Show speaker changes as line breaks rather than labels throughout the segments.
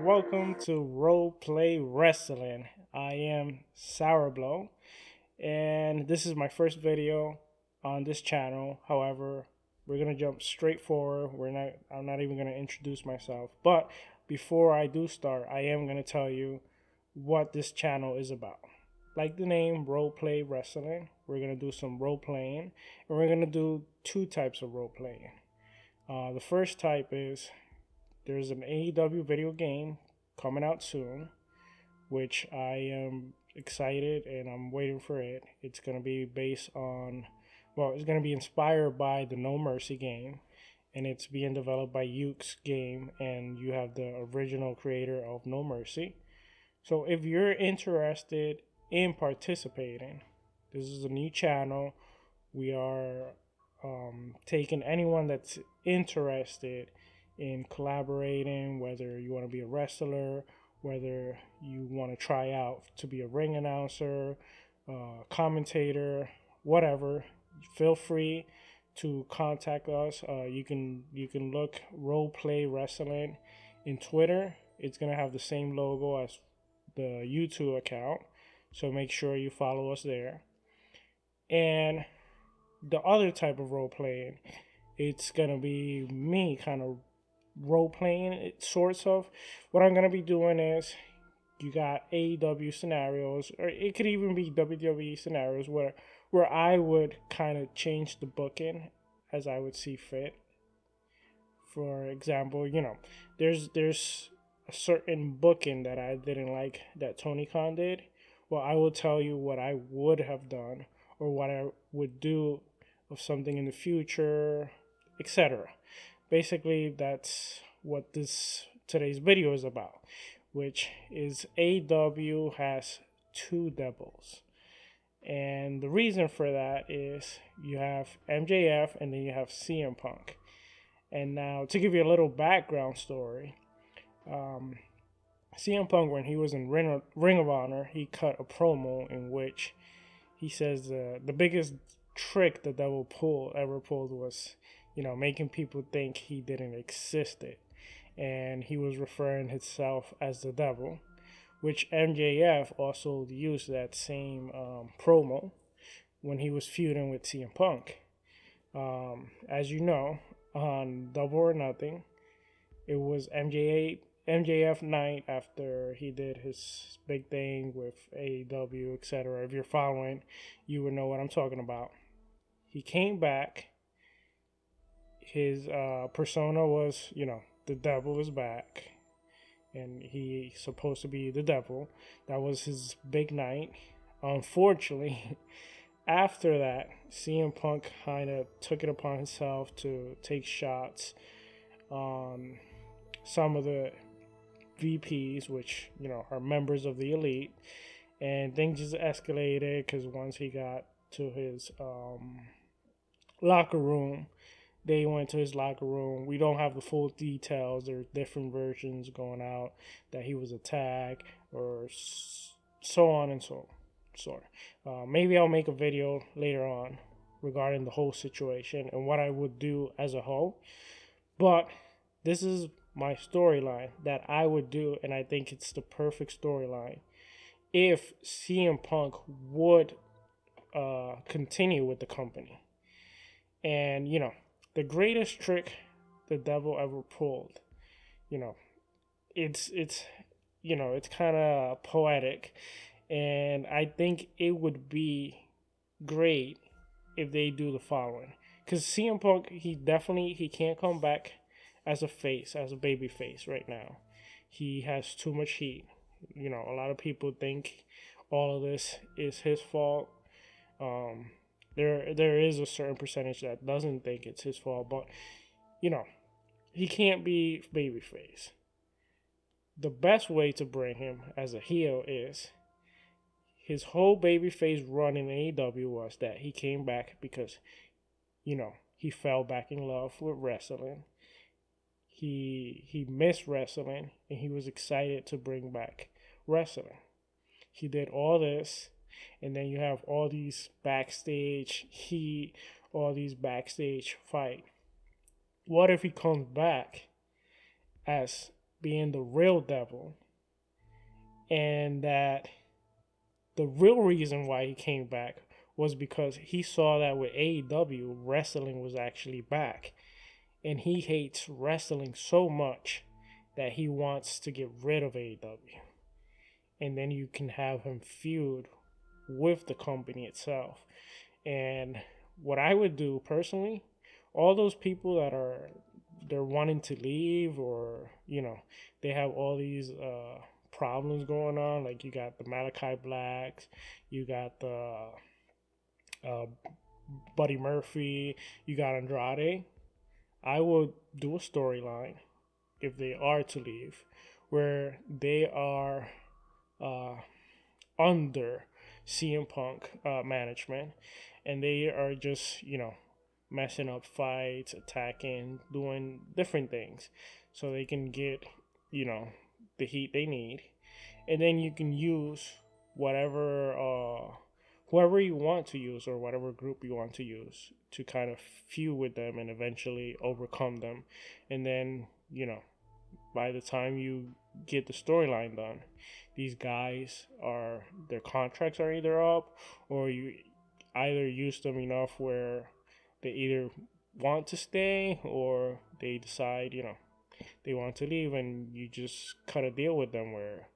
Welcome to Role Play Wrestling. I am Sourablow, and this is my first video on this channel. However, we're gonna jump straight forward. I'm not even gonna introduce myself. But before I do start, I am gonna tell you what this channel is about. Like the name, Role Play Wrestling. We're gonna do some role playing, and we're gonna do two types of role playing. The first type is there's an AEW video game coming out soon, which I am excited and I'm waiting for it. It's going to be it's going to be inspired by the No Mercy game, and it's being developed by Yuke's Game, and you have the original creator of No Mercy. So if you're interested in participating, this is a new channel. We are taking anyone that's interested in collaborating, whether you want to be a wrestler, whether you want to try out to be a ring announcer, commentator, whatever. Feel free to contact us. You can look Role Play Wrestling in Twitter. It's gonna have the same logo as the YouTube account, so make sure you follow us there. And the other type of role playing, it's gonna be me kind of role playing, sorts of. What I'm gonna be doing is you got AEW scenarios, or it could even be WWE scenarios where I would kind of change the booking as I would see fit. For example, there's a certain booking that I didn't like that Tony Khan did. Well, I will tell you what I would have done or what I would do of something in the future, etc. Basically, that's what today's video is about, which is AEW has two devils. And the reason for that is you have MJF and then you have CM Punk. And now, to give you a little background story, CM Punk, when he was in Ring of Honor, he cut a promo in which he says the biggest trick the devil ever pulled was, making people think he didn't exist. And he was referring himself as the devil, which MJF also used that same promo when he was feuding with CM Punk. As you know, on Double or Nothing, it was MJF night after he did his big thing with AEW, etc. If you're following, you would know what I'm talking about. He came back. His persona was, the devil is back, and he's supposed to be the devil. That was his big night. Unfortunately, after that, CM Punk kind of took it upon himself to take shots on some of the VPs, which, are members of the elite, and things just escalated because once he got to his locker room, they went to his locker room. We don't have the full details. There's different versions going out that he was attacked or so on and so forth. Maybe I'll make a video later on regarding the whole situation and what I would do as a whole. But this is my storyline that I would do, and I think it's the perfect storyline if CM Punk would continue with the company. And, the greatest trick the devil ever pulled, it's kind of poetic, and I think it would be great if they do the following. Because CM Punk, he can't come back as a baby face right now. He has too much heat. A lot of people think all of this is his fault. There is a certain percentage that doesn't think it's his fault, but he can't be babyface. The best way to bring him as a heel is his whole babyface run in AEW was that he came back because he fell back in love with wrestling. He missed wrestling and he was excited to bring back wrestling. He did all this. And then you have all these backstage heat, all these backstage fight. What if he comes back as being the real devil, and that the real reason why he came back was because he saw that with AEW, wrestling was actually back. And he hates wrestling so much that he wants to get rid of AEW. And then you can have him feud with the company itself. And what I would do personally, all those people that they're wanting to leave, or they have all these problems going on, like you got the Malachi Blacks, you got the Buddy Murphy, you got Andrade. I will do a storyline if they are to leave, where they are under CM Punk management, and they are just messing up fights, attacking, doing different things, so they can get the heat they need, and then you can use whatever whoever you want to use, or whatever group you want to use, to kind of feud with them and eventually overcome them. And then by the time you get the storyline done, these guys their contracts are either up, or you either use them enough where they either want to stay, or they decide they want to leave, and you just cut a deal with them where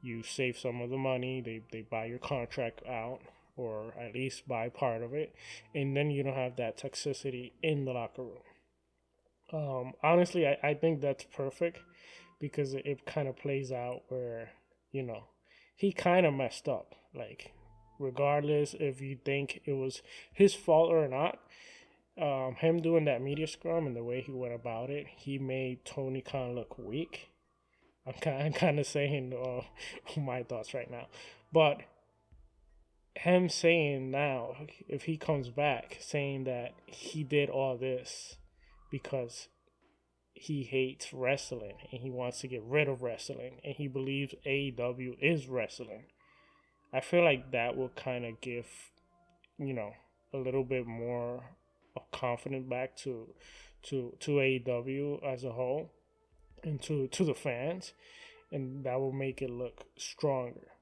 you save some of the money, they buy your contract out, or at least buy part of it, and then you don't have that toxicity in the locker room. Honestly, I think that's perfect, because it kind of plays out where he kind of messed up, like, regardless if you think it was his fault or not. Him doing that media scrum and the way he went about it, he made Tony Khan look weak. I'm kind of saying my thoughts right now, but him saying now, if he comes back, saying that he did all this because he hates wrestling and he wants to get rid of wrestling and he believes AEW is wrestling, I feel like that will kind of give a little bit more of confidence back to AEW as a whole, and to the fans, and that will make it look stronger,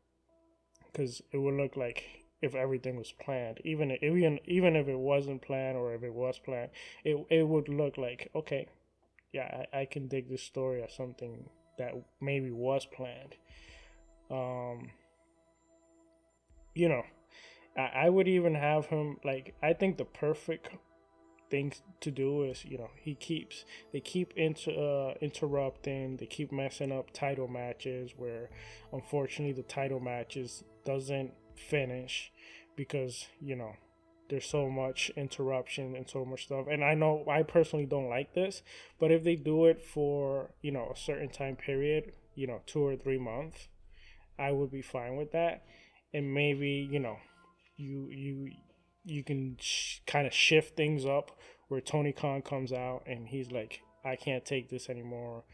because it would look like if everything was planned. Even if it wasn't planned, or if it was planned, it would look like, okay, yeah, I can dig this story as something that maybe was planned. I would even have him, like, I think the perfect things to do is they keep interrupting, they keep messing up title matches, where unfortunately the title matches doesn't finish because there's so much interruption and so much stuff. And I know I personally don't like this, but if they do it for a certain time period, 2 or 3 months, I would be fine with that. And maybe you can kind of shift things up, where Tony Khan comes out and he's like, I can't take this anymore,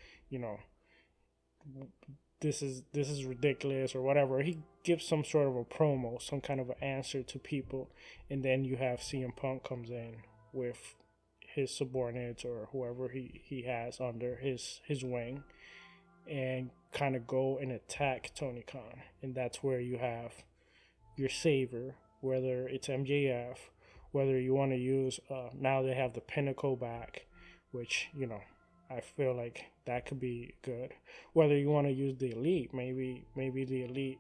this is ridiculous, or whatever. He gives some sort of a promo, some kind of an answer to people, and then you have CM Punk comes in with his subordinates, or whoever he has under his wing, and kind of go and attack Tony Khan. And that's where you have your savior, whether it's MJF, whether you want to use now they have the Pinnacle back, which I feel like that could be good. Whether you want to use the Elite, maybe the Elite,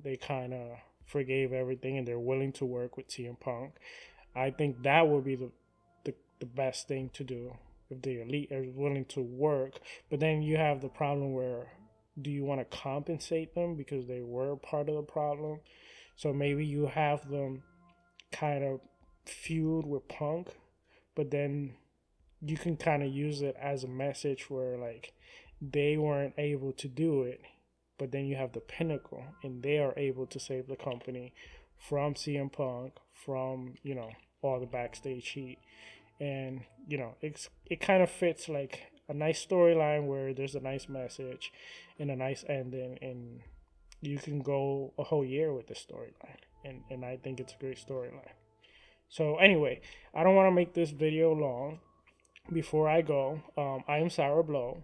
they kind of forgave everything and they're willing to work with CM Punk. I think that would be the best thing to do, if the Elite are willing to work. But then you have the problem where, do you want to compensate them because they were part of the problem? So maybe you have them kind of feud with Punk, but then you can kind of use it as a message where, like, they weren't able to do it, but then you have the Pinnacle and they are able to save the company from CM Punk, from all the backstage heat. And it kind of fits like a nice storyline where there's a nice message and a nice ending, and you can go a whole year with this storyline, and I think it's a great storyline. So anyway, I don't want to make this video long. Before I go, I am Sour Blow.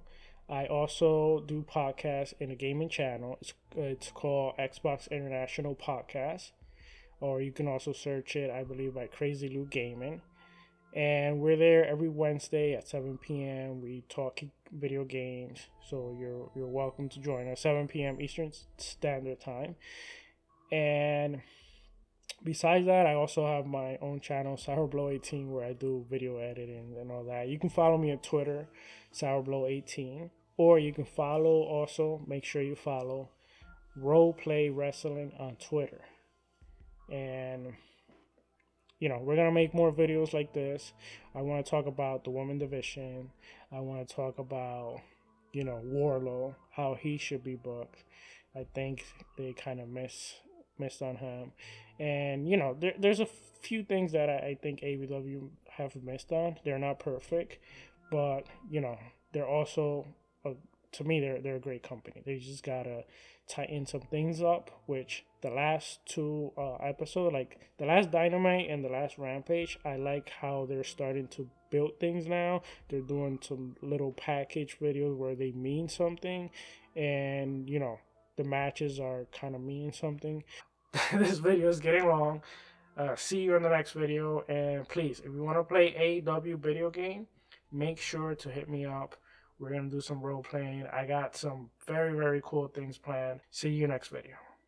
I also do podcasts in a gaming channel. It's called Xbox International Podcast, or you can also search it, I believe, by Crazy Luke Gaming. And we're there every Wednesday at 7 p.m. We talk video games, so you're welcome to join us 7 p.m. Eastern Standard Time. And besides that, I also have my own channel, Sourblow18, where I do video editing and all that. You can follow me on Twitter, Sourblow18, or you can follow also, make sure you follow Roleplay Wrestling on Twitter. And we're going to make more videos like this. I want to talk about the women division. I want to talk about, Warlow, how he should be booked. I think they kind of missed on him. And, there's a few things that I think AEW have missed on. They're not perfect, but, they're also, to me, they're a great company. They just got to tighten some things up, which the last two episodes, like the last Dynamite and the last Rampage, I like how they're starting to build things now. They're doing some little package videos where they mean something, and the matches are kind of mean something. This video is getting long. See you in the next video, and please, if you want to play AEW video game, make sure to hit me up. We're going to do some role playing. I got some very, very cool things planned. See you next video.